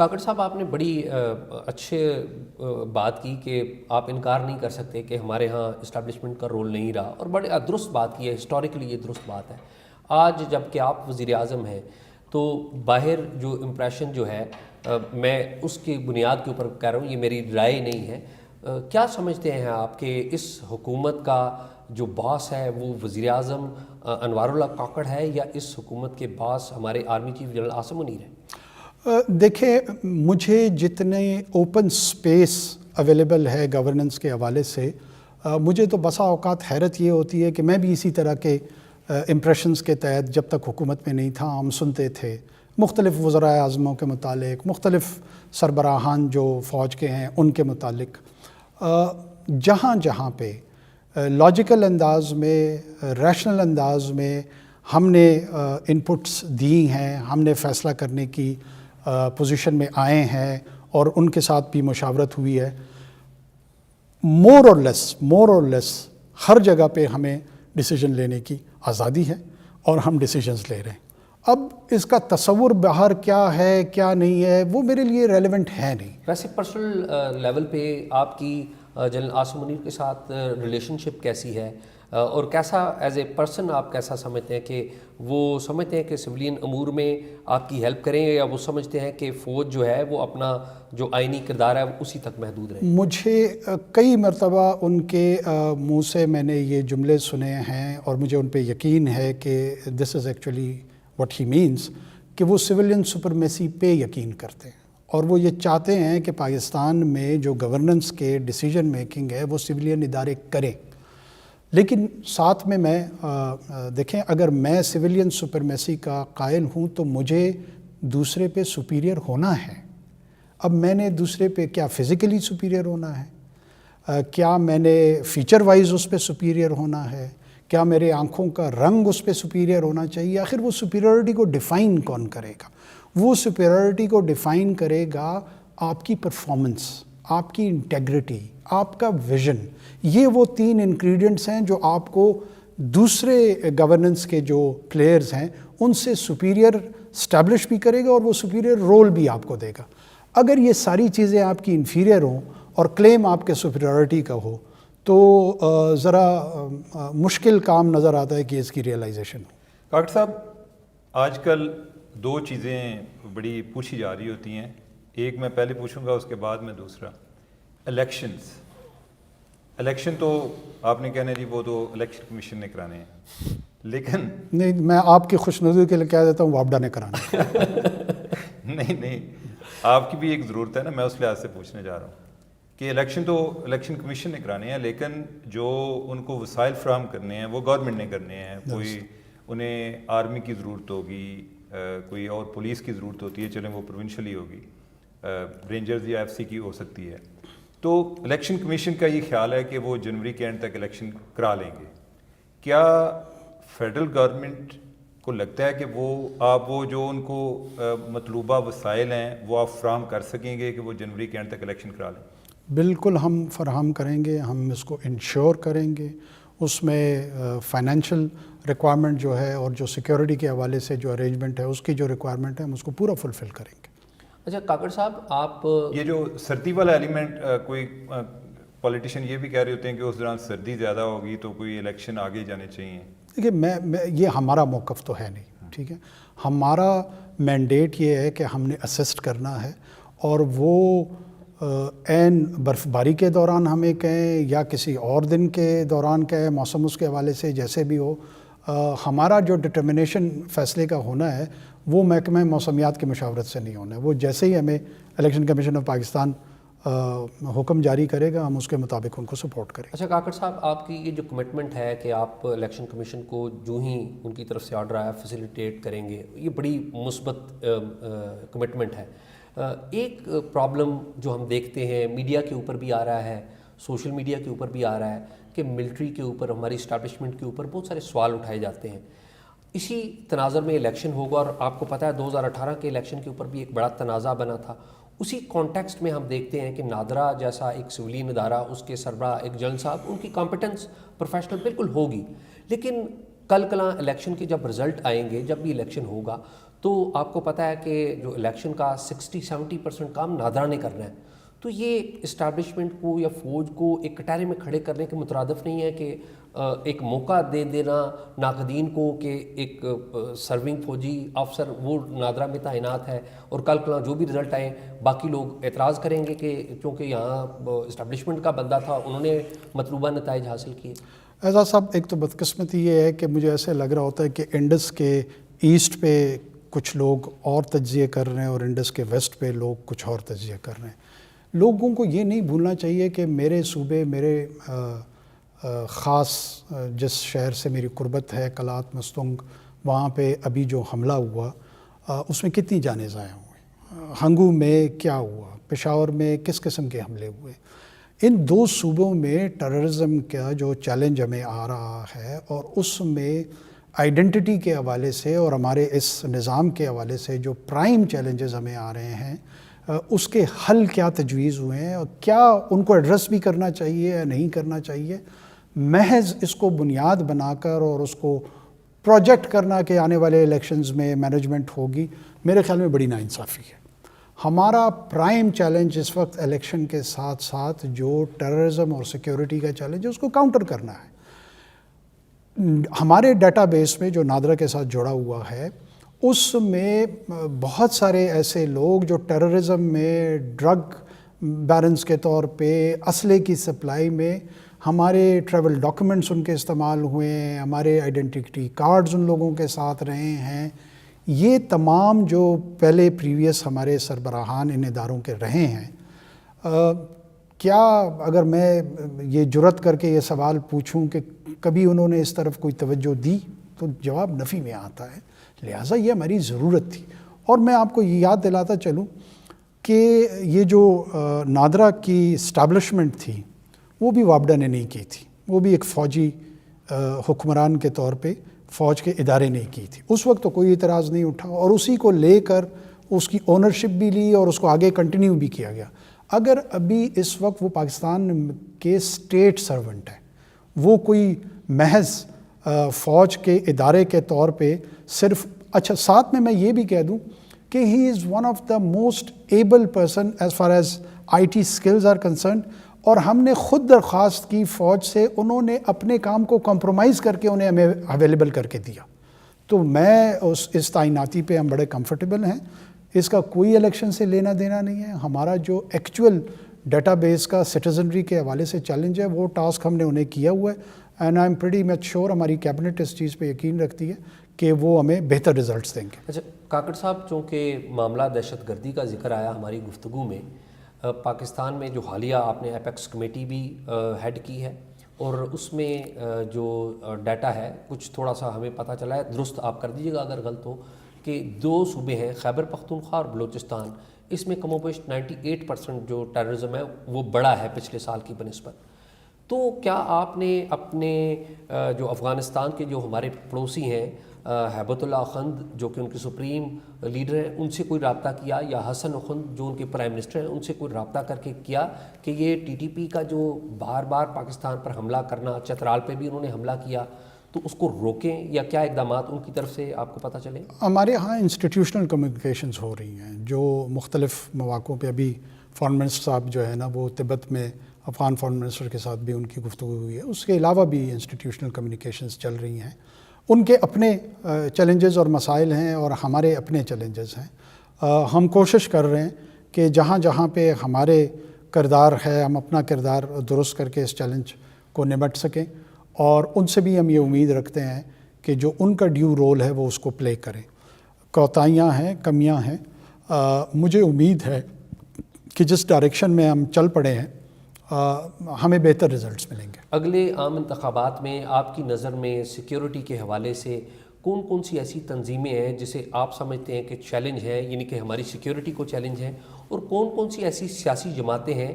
کاکڑ صاحب آپ نے بڑی اچھے بات کی کہ آپ انکار نہیں کر سکتے کہ ہمارے ہاں اسٹیبلشمنٹ کا رول نہیں رہا، اور بڑے درست بات کی ہے، ہسٹوریکلی یہ درست بات ہے۔ آج جب کہ آپ وزیر اعظم ہیں تو باہر جو امپریشن جو ہے، میں اس کی بنیاد کے اوپر کہہ رہا ہوں، یہ میری رائے نہیں ہے، کیا سمجھتے ہیں آپ کہ اس حکومت کا جو باس ہے وہ وزیر اعظم انوار اللہ کاکڑ ہے، یا اس حکومت کے باس ہمارے army chief general Asim Munir ہے؟ دیکھیں، مجھے جتنے اوپن سپیس اویلیبل ہے گورننس کے حوالے سے، مجھے تو بسا اوقات حیرت یہ ہوتی ہے کہ میں بھی اسی طرح کے امپریشنز کے تحت جب تک حکومت میں نہیں تھا ہم سنتے تھے مختلف وزرائے اعظموں کے متعلق، مختلف سربراہان جو فوج کے ہیں ان کے متعلق، جہاں جہاں پہ لاجیکل انداز میں، ریشنل انداز میں ہم نے انپٹس دی ہیں، ہم نے فیصلہ کرنے کی پوزیشن میں آئے ہیں اور ان کے ساتھ بھی مشاورت ہوئی ہے، مور اور لیس ہر جگہ پہ ہمیں ڈیسیجن لینے کی آزادی ہے اور ہم ڈیسیجنز لے رہے ہیں۔ اب اس کا تصور باہر کیا ہے کیا نہیں ہے وہ میرے لیے ریلیونٹ ہے نہیں۔ ویسے پرسنل لیول پہ آپ کی جنرل عاصم منیر کے ساتھ ریلیشن شپ کیسی ہے، اور کیسا ایز اے پرسن آپ کیسا سمجھتے ہیں کہ وہ سمجھتے ہیں کہ سویلین امور میں آپ کی ہیلپ کریں، یا وہ سمجھتے ہیں کہ فوج جو ہے وہ اپنا جو آئینی کردار ہے اسی تک محدود رہے؟ مجھے کئی مرتبہ ان کے منہ سے میں نے یہ جملے سنے ہیں اور مجھے ان پہ یقین ہے کہ this is actually what he means, کہ وہ سویلین سپرمیسی پہ یقین کرتے ہیں اور وہ یہ چاہتے ہیں کہ پاکستان میں جو گورننس کے ڈیسیجن میکنگ ہے وہ سویلین ادارے کریں۔ لیکن ساتھ میں دیکھیں، اگر میں سویلین سپرمیسی کا قائل ہوں تو مجھے دوسرے پہ سپیریئر ہونا ہے۔ اب میں نے دوسرے پہ کیا فزیکلی سپیریئر ہونا ہے، کیا میں نے فیچر وائز اس پہ سپیریئر ہونا ہے، کیا میرے آنکھوں کا رنگ اس پہ سپیریئر ہونا چاہیے؟ آخر وہ سپیریورٹی کو ڈیفائن کون کرے گا؟ وہ سپیریورٹی کو ڈیفائن کرے گا آپ کی پرفارمنس، آپ کی انٹیگریٹی، آپ کا ویژن۔ یہ وہ تین انگریڈینٹس ہیں جو آپ کو دوسرے گورننس کے جو پلیئرز ہیں ان سے سپیریئر اسٹیبلش بھی کرے گا اور وہ سپیریئر رول بھی آپ کو دے گا۔ اگر یہ ساری چیزیں آپ کی انفیریئر ہوں اور کلیم آپ کے سپیریورٹی کا ہو تو ذرا مشکل کام نظر آتا ہے کہ اس کی ریئلائزیشن ہو۔ ڈاکٹر صاحب، آج کل دو چیزیں بڑی پوچھی جا رہی ہوتی ہیں، ایک میں پہلے پوچھوں گا اس کے بعد میں دوسرا۔ الیکشن تو آپ نے کہنا جی وہ تو الیکشن کمیشن نے کرانے ہیں، لیکن نہیں، میں آپ کی خوش نظری کے لیے کہہ دیتا ہوں وابڈا نے کرانا نہیں، آپ کی بھی ایک ضرورت ہے نا، میں اس لحاظ سے پوچھنے جا رہا ہوں کہ الیکشن تو الیکشن کمیشن نے کرانے ہیں، لیکن جو ان کو وسائل فراہم کرنے ہیں وہ گورنمنٹ نے کرنے ہیں۔ کوئی انہیں آرمی کی ضرورت ہوگی، کوئی اور پولیس کی ضرورت ہوتی ہے، چلیں وہ پروونشلی ہوگی، رینجرز یا ایف سی کی ہو سکتی ہے۔ تو الیکشن کمیشن کا یہ خیال ہے کہ وہ جنوری کے اینڈ تک الیکشن کرا لیں گے۔ کیا فیڈرل گورنمنٹ کو لگتا ہے کہ وہ جو ان کو مطلوبہ وسائل ہیں وہ آپ فراہم کر سکیں گے کہ وہ جنوری کے اینڈ تک الیکشن کرا لیں؟ بالکل ہم فراہم کریں گے، ہم اس کو انشور کریں گے۔ اس میں فائنینشیل ریکوائرمنٹ جو ہے اور جو سیکیورٹی کے حوالے سے جو ارینجمنٹ ہے اس کی جو ریکوائرمنٹ ہے ہم اس کو پورا فلفل کریں گے۔ اچھا کاکڑ صاحب، آپ یہ جو سردی والا ایلیمنٹ، کوئی پولیٹیشین یہ بھی کہہ رہے ہوتے ہیں کہ اس دوران سردی زیادہ ہوگی تو کوئی الیکشن آگے جانے چاہیے۔ دیکھیے، میں یہ ہمارا موقف تو ہے نہیں، ٹھیک ہے۔ ہمارا مینڈیٹ یہ ہے کہ ہم نے اسسٹ کرنا ہے، اور وہ عین برف باری کے دوران ہمیں کہیں یا کسی اور دن کے دوران کہیں، موسم اس کے حوالے سے جیسے بھی ہو، ہمارا جو ڈٹرمنیشن فیصلے کا ہونا ہے وہ محکمہ موسمیات کی مشاورت سے نہیں ہونا ہے۔ وہ جیسے ہی ہمیں الیکشن کمیشن آف پاکستان حکم جاری کرے گا ہم اس کے مطابق ان کو سپورٹ کریں۔ اچھا کاکڑ صاحب، آپ کی یہ جو کمٹمنٹ ہے کہ آپ الیکشن کمیشن کو جو ہی ان کی طرف سے آرڈر آیا فیسیلیٹیٹ کریں گے، یہ بڑی مثبت کمٹمنٹ ہے۔ ایک پرابلم جو ہم دیکھتے ہیں میڈیا کے اوپر بھی آ رہا ہے، سوشل میڈیا کے اوپر بھی آ رہا ہے کہ ملٹری کے اوپر، ہماری اسٹیبلشمنٹ کے اوپر بہت سارے سوال اٹھائے جاتے ہیں۔ اسی تناظر میں الیکشن ہوگا، اور آپ کو پتہ ہے 2018 کے الیکشن کے اوپر بھی ایک بڑا تنازع بنا تھا۔ اسی کانٹیکسٹ میں ہم دیکھتے ہیں کہ نادرا جیسا ایک سویلین ادارہ، اس کے سربراہ ایک جنرل صاحب، ان کی کمپٹنس پروفیشنل بالکل ہوگی، لیکن کل کلاں الیکشن کے جب رزلٹ آئیں گے، جب بھی الیکشن ہوگا تو آپ کو پتہ ہے کہ جو الیکشن کا 60-70% کام نادرا نے کرنا ہے. تو یہ اسٹیبلشمنٹ کو یا فوج کو ایک کٹہرے میں کھڑے کرنے کے مترادف نہیں ہے کہ ایک موقع دے دینا ناقدین کو کہ ایک سرونگ فوجی افسر وہ نادرا میں تعینات ہے اور کل کل جو بھی رزلٹ آئے باقی لوگ اعتراض کریں گے کہ چونکہ یہاں اسٹیبلشمنٹ کا بندہ تھا انہوں نے مطلوبہ نتائج حاصل کیے. اعزاز صاحب، ایک تو بدقسمتی یہ ہے کہ مجھے ایسے لگ رہا ہوتا ہے کہ انڈس کے ایسٹ پہ کچھ لوگ اور تجزیے کر رہے ہیں اور انڈس کے ویسٹ پہ لوگ کچھ اور تجزیے کر رہے ہیں. لوگوں کو یہ نہیں بھولنا چاہیے کہ میرے صوبے، میرے خاص جس شہر سے میری قربت ہے کلات مستنگ، وہاں پہ ابھی جو حملہ ہوا اس میں کتنی جانیں ضائع ہوئیں، ہنگو میں کیا ہوا، پشاور میں کس قسم کے حملے ہوئے. ان دو صوبوں میں ٹیررزم کا جو چیلنج ہمیں آ رہا ہے اور اس میں آئیڈینٹی کے حوالے سے اور ہمارے اس نظام کے حوالے سے جو پرائم چیلنجز ہمیں آ رہے ہیں، اس کے حل کیا تجویز ہوئے ہیں اور کیا ان کو ایڈریس بھی کرنا چاہیے یا نہیں کرنا چاہیے. محض اس کو بنیاد بنا کر اور اس کو پروجیکٹ کرنا کہ آنے والے الیکشنز میں مینجمنٹ ہوگی، میرے خیال میں بڑی ناانصافی ہے. ہمارا پرائم چیلنج اس وقت الیکشن کے ساتھ ساتھ جو ٹیررزم اور سیکیورٹی کا چیلنج ہے اس کو کاؤنٹر کرنا ہے. ہمارے ڈیٹا بیس میں جو نادرا کے ساتھ جڑا ہوا ہے اس میں بہت سارے ایسے لوگ جو ٹیررزم میں ڈرگ بیرنس کے طور پہ اسلحے کی سپلائی میں ہمارے ٹریول ڈاکیومنٹس ان کے استعمال ہوئے ہیں، ہمارے آئیڈینٹی کارڈز ان لوگوں کے ساتھ رہے ہیں. یہ تمام جو پہلے پریویس ہمارے سربراہان ان اداروں کے رہے ہیں، کیا اگر میں یہ جرت کر کے یہ سوال پوچھوں کہ کبھی انہوں نے اس طرف کوئی توجہ دی تو جواب نفی میں آتا ہے. لہٰذا یہ ہماری ضرورت تھی. اور میں آپ کو یہ یاد دلاتا چلوں کہ یہ جو نادرا کی اسٹیبلشمنٹ تھی وہ بھی وابڈا نے نہیں کی تھی، وہ بھی ایک فوجی حکمران کے طور پہ فوج کے ادارے نے کی تھی. اس وقت تو کوئی اعتراض نہیں اٹھا اور اسی کو لے کر اس کی اونرشپ بھی لی اور اس کو آگے کنٹینیو بھی کیا گیا. اگر ابھی اس وقت وہ پاکستان کے اسٹیٹ سرونٹ ہے، وہ کوئی محض فوج کے ادارے کے طور پہ صرف اچھا، ساتھ میں یہ بھی کہہ دوں کہ he is one of the most able person as far as IT skills are concerned. اور ہم نے خود درخواست کی فوج سے، انہوں نے اپنے کام کو کمپرومائز کر کے انہیں ہمیں اویلیبل کر کے دیا. تو میں اس تعیناتی پہ ہم بڑے کمفرٹیبل ہیں. اس کا کوئی الیکشن سے لینا دینا نہیں ہے. ہمارا جو ایکچول ڈیٹا بیس کا سٹیزنری کے حوالے سے چیلنج ہے وہ ٹاسک ہم نے انہیں کیا ہوا ہے. And I am pretty much sure ہماری کیبنٹ اس چیز پہ یقین رکھتی ہے کہ وہ ہمیں بہتر رزلٹس دیں گے. اچھا کاکڑ صاحب، چونکہ معاملہ دہشت گردی کا ذکر آیا ہماری گفتگو میں، پاکستان میں جو حالیہ آپ نے ایپیکس کمیٹی بھی ہیڈ کی ہے اور اس میں جو ڈیٹا ہے کچھ تھوڑا سا ہمیں پتہ چلا ہے، درست آپ کر دیجیے گا اگر غلط ہو، کہ 2 صوبے ہیں خیبر پختونخوا اور بلوچستان، اس میں کم و بیش 98% جو ٹیررزم ہے وہ بڑا ہے پچھلے سال کی بنسبت. تو کیا آپ نے اپنے جو افغانستان کے جو ہمارے پڑوسی ہیں ہیبت اللہ اخند جو کہ ان کے سپریم لیڈر ہیں، ان سے کوئی رابطہ کیا، یا حسن اخند جو ان کے پرائم منسٹر ہیں ان سے کوئی رابطہ کر کے کیا کہ یہ ٹی ٹی پی کا جو بار بار پاکستان پر حملہ کرنا، چترال پہ بھی انہوں نے حملہ کیا، تو اس کو روکیں یا کیا اقدامات ان کی طرف سے آپ کو پتہ چلے؟ ہمارے ہاں انسٹیٹیوشنل کمیونیکیشنز ہو رہی ہیں جو مختلف مواقعوں پہ. ابھی فارن منسٹر صاحب جو ہے نا وہ تبت میں افغان فارن منسٹر کے ساتھ بھی ان کی گفتگو ہوئی ہے. اس کے علاوہ بھی انسٹیٹیوشنل کمیونیکیشنز چل رہی ہیں. ان کے اپنے چیلنجز اور مسائل ہیں اور ہمارے اپنے چیلنجز ہیں. ہم کوشش کر رہے ہیں کہ جہاں جہاں پہ ہمارے کردار ہے ہم اپنا کردار درست کر کے اس چیلنج کو نمٹ سکیں، اور ان سے بھی ہم یہ امید رکھتے ہیں کہ جو ان کا ڈیو رول ہے وہ اس کو پلے کریں. کوتاہیاں ہیں، کمیاں ہیں. مجھے امید ہے کہ جس ڈائریکشن میں ہم چل پڑے ہیں ہمیں بہتر رزلٹس ملیں گے. اگلے عام انتخابات میں آپ کی نظر میں سیکیورٹی کے حوالے سے کون کون سی ایسی تنظیمیں ہیں جسے آپ سمجھتے ہیں کہ چیلنج ہے، یعنی کہ ہماری سیکیورٹی کو چیلنج ہے، اور کون کون سی ایسی سیاسی جماعتیں ہیں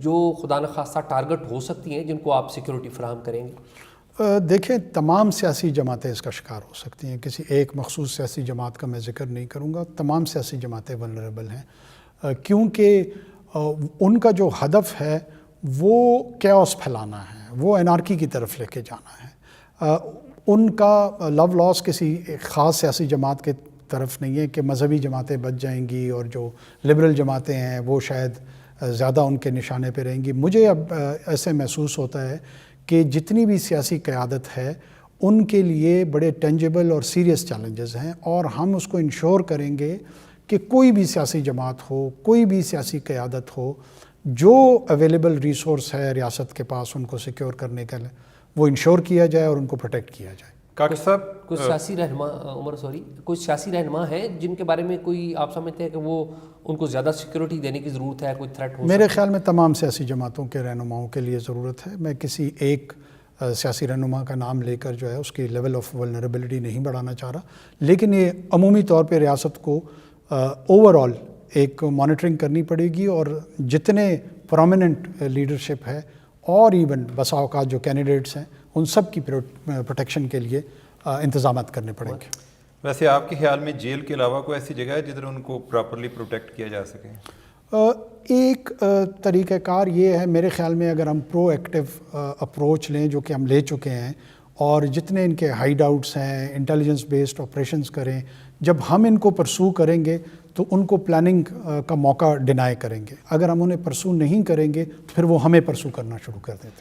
جو خدا نخواستہ ٹارگٹ ہو سکتی ہیں جن کو آپ سیکیورٹی فراہم کریں گے؟ دیکھیں، تمام سیاسی جماعتیں اس کا شکار ہو سکتی ہیں. کسی ایک مخصوص سیاسی جماعت کا میں ذکر نہیں کروں گا. تمام سیاسی جماعتیں ولنریبل ہیں کیونکہ ان کا جو ہدف ہے وہ کیوس پھیلانا ہے، وہ انارکی کی طرف لے کے جانا ہے. ان کا لو لاس کسی خاص سیاسی جماعت کے طرف نہیں ہے کہ مذہبی جماعتیں بچ جائیں گی اور جو لبرل جماعتیں ہیں وہ شاید زیادہ ان کے نشانے پہ رہیں گی. مجھے اب ایسے محسوس ہوتا ہے کہ جتنی بھی سیاسی قیادت ہے ان کے لیے بڑے ٹینجیبل اور سیریس چیلنجز ہیں, اور ہم اس کو انشور کریں گے کہ کوئی بھی سیاسی جماعت ہو, کوئی بھی سیاسی قیادت ہو, جو اویلیبل ریسورس ہے ریاست کے پاس ان کو سیکیور کرنے کا وہ انشور کیا جائے اور ان کو پروٹیکٹ کیا جائے. کاکر صاحب کوئی سیاسی رہنما کوئی سیاسی رہنما ہے جن کے بارے میں کوئی آپ سمجھتے ہیں کہ وہ ان کو زیادہ سیکیورٹی دینے کی ضرورت ہے, کوئی تھریٹ ہو؟ میرے خیال میں تمام سیاسی جماعتوں کے رہنماؤں کے لیے ضرورت ہے. میں کسی ایک سیاسی رہنما کا نام لے کر جو ہے اس کی لیول آف ولنریبلٹی نہیں بڑھانا چاہ رہا, لیکن یہ عمومی طور پہ ریاست کو اوور آل ایک مانیٹرنگ کرنی پڑے گی, اور جتنے پرومیننٹ لیڈرشپ ہے اور ایون بسا اوقات جو کینڈیڈیٹس ہیں ان سب کی پروٹیکشن کے لیے انتظامات کرنے پڑیں گے. ویسے آپ کے خیال میں جیل کے علاوہ کوئی ایسی جگہ ہے جدھر ان کو پراپرلی پروٹیکٹ کیا جا سکے؟ ایک طریقہ کار یہ ہے میرے خیال میں, اگر ہم پرو ایکٹیو اپروچ لیں جو کہ ہم لے چکے ہیں, اور جتنے ان کے ہائیڈ آؤٹس ہیں انٹیلیجنس بیسڈ آپریشنز کریں, جب ہم ان کو پرسو کریں گے تو ان کو پلاننگ کا موقع ڈینائی کریں گے. اگر ہم انہیں پرسو نہیں کریں گے تو پھر وہ ہمیں پرسو کرنا شروع کر دیتے ہیں.